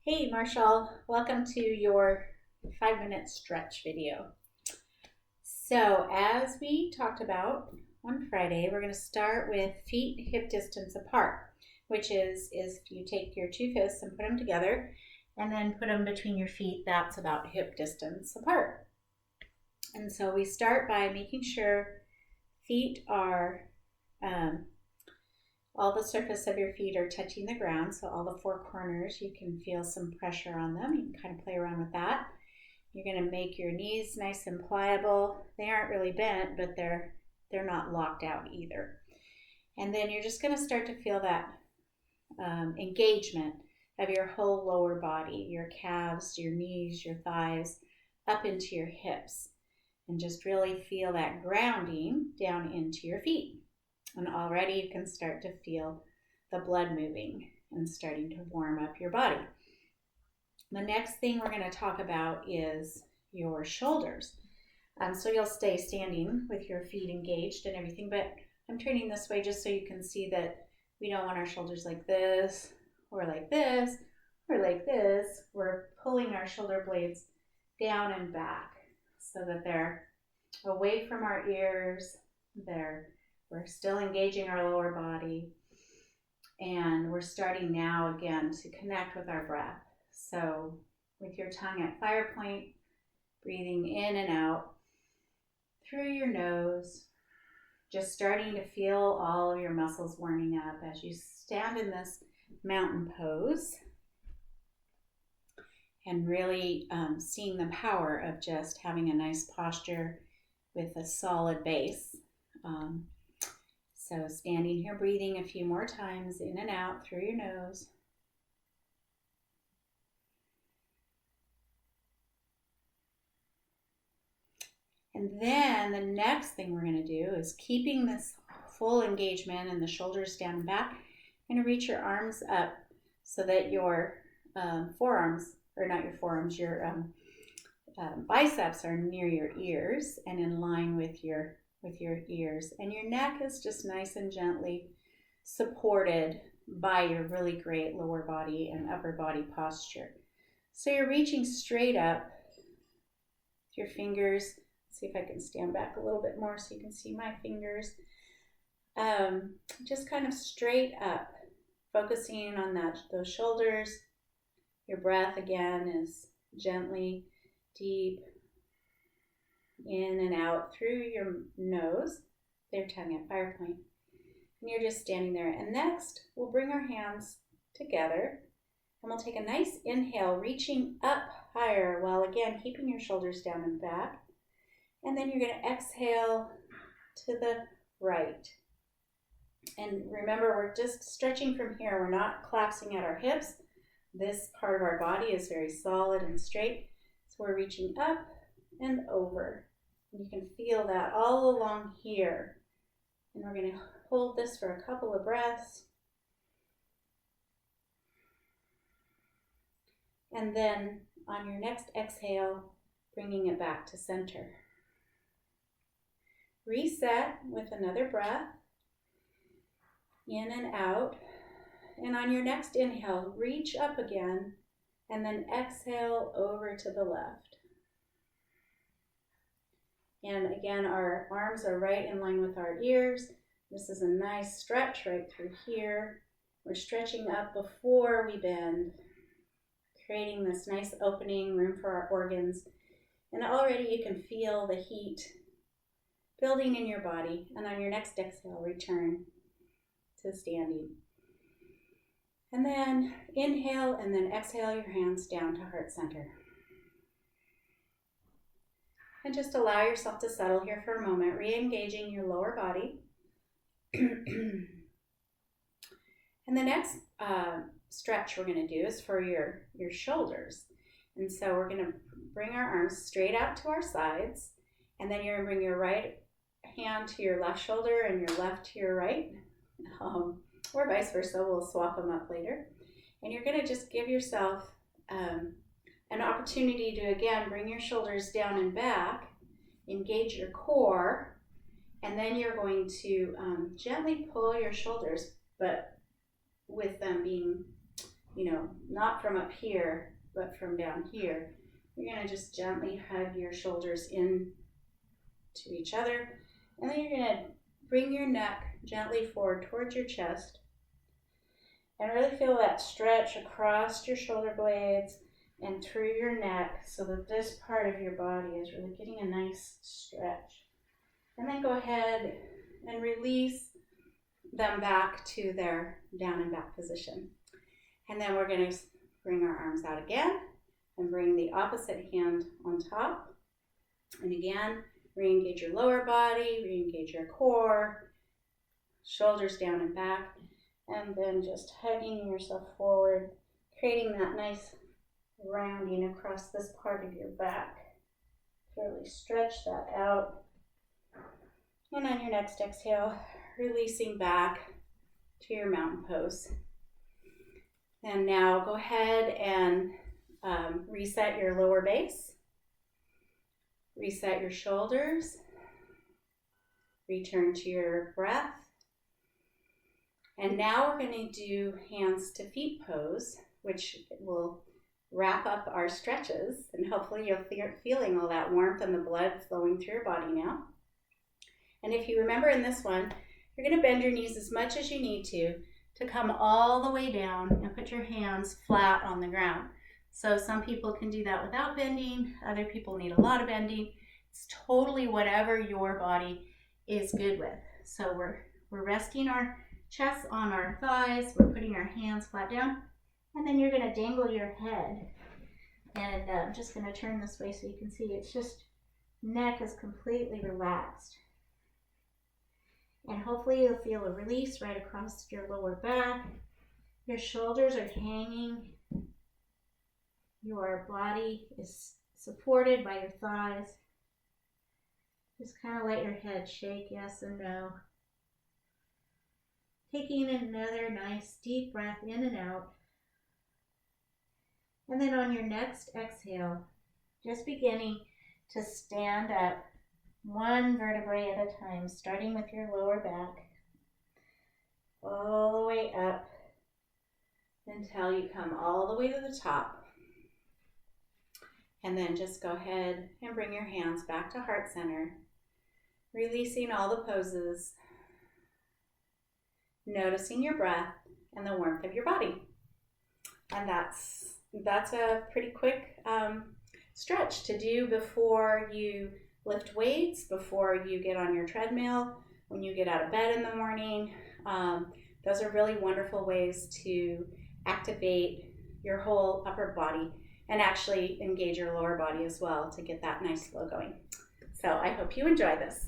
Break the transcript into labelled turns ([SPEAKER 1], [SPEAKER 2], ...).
[SPEAKER 1] Hey Marshall, welcome to your 5-minute stretch video. So as we talked about on Friday, we're going to start with feet hip distance apart, which is you take your two fists and put them together and then put them between your feet. That's about hip distance apart. And so we start by making sure feet are all the surface of your feet are touching the ground, so all the four corners, you can feel some pressure on them. You can kind of play around with that. You're going to make your knees nice and pliable. They aren't really bent, but they're not locked out either. And then you're just going to start to feel that engagement of your whole lower body, your calves, your knees, your thighs, up into your hips. And just really feel that grounding down into your feet. And already you can start to feel the blood moving and starting to warm up your body. The next thing we're going to talk about is your shoulders. So you'll stay standing with your feet engaged and everything, but I'm turning this way just so you can see that we don't want our shoulders like this or like this or like this. We're pulling our shoulder blades down and back so that they're away from our ears. We're still engaging our lower body, and we're starting now again to connect with our breath. So with your tongue at fire point, breathing in and out through your nose, just starting to feel all of your muscles warming up as you stand in this mountain pose, and really seeing the power of just having a nice posture with a solid base. So standing here, breathing a few more times in and out through your nose. And then the next thing we're going to do is, keeping this full engagement and the shoulders down and back, you're going to reach your arms up so that your forearms, or not your forearms, your biceps are near your ears and in line with your ears, and your neck is just nice and gently supported by your really great lower body and upper body posture. So you're reaching straight up with your fingers. See if I can stand back a little bit more so you can see my fingers. Just kind of straight up, focusing on those shoulders. Your breath again is gently deep in and out through your nose, your tongue at fire point. And you're just standing there. And next, we'll bring our hands together and we'll take a nice inhale, reaching up higher while again keeping your shoulders down and back. And then you're going to exhale to the right. And remember, we're just stretching from here. We're not collapsing at our hips. This part of our body is very solid and straight. So we're reaching up and over. You can feel that all along here. And we're going to hold this for a couple of breaths. And then on your next exhale, bringing it back to center. Reset with another breath. In and out. And on your next inhale, reach up again. And then exhale over to the left. And again, our arms are right in line with our ears. This is a nice stretch right through here. We're stretching up before we bend, creating this nice opening, room for our organs. And already you can feel the heat building in your body. And on your next exhale, return to standing. And then inhale and then exhale your hands down to heart center. And just allow yourself to settle here for a moment, re-engaging your lower body. And the next stretch we're going to do is for your shoulders. And so we're going to bring our arms straight out to our sides. And then you're going to bring your right hand to your left shoulder and your left to your right. Or vice versa. We'll swap them up later. And you're going to just give yourself an opportunity to, again, bring your shoulders down and back, engage your core, and then you're going to gently pull your shoulders, but with them being not from up here, but from down here. You're going to just gently hug your shoulders in to each other. And then you're going to bring your neck gently forward towards your chest. And really feel that stretch across your shoulder blades and through your neck so that this part of your body is really getting a nice stretch. And then go ahead and release them back to their down and back position. And then we're going to bring our arms out again and bring the opposite hand on top. And again, re-engage your lower body, re-engage your core, shoulders down and back, and then just hugging yourself forward, creating that nice rounding across this part of your back. Really stretch that out. And on your next exhale, releasing back to your mountain pose. And now go ahead and reset your lower base. Reset your shoulders. Return to your breath. And now we're going to do hands to feet pose, which will wrap up our stretches. And hopefully you're feeling all that warmth and the blood flowing through your body now. And if you remember in this one, you're going to bend your knees as much as you need to come all the way down and put your hands flat on the ground. So some people can do that without bending. Other people need a lot of bending. It's totally whatever your body is good with. So we're resting our chest on our thighs. We're putting our hands flat down. And then you're going to dangle your head. And I'm just going to turn this way so you can see. It's just neck is completely relaxed. And hopefully you'll feel a release right across your lower back. Your shoulders are hanging. Your body is supported by your thighs. Just kind of let your head shake yes and no. Taking another nice deep breath in and out. And then on your next exhale, just beginning to stand up one vertebrae at a time, starting with your lower back, all the way up until you come all the way to the top. And then just go ahead and bring your hands back to heart center, releasing all the poses, noticing your breath and the warmth of your body. And that's a pretty quick stretch to do before you lift weights, before you get on your treadmill, when you get out of bed in the morning. Those are really wonderful ways to activate your whole upper body and actually engage your lower body as well to get that nice flow going. So I hope you enjoy this.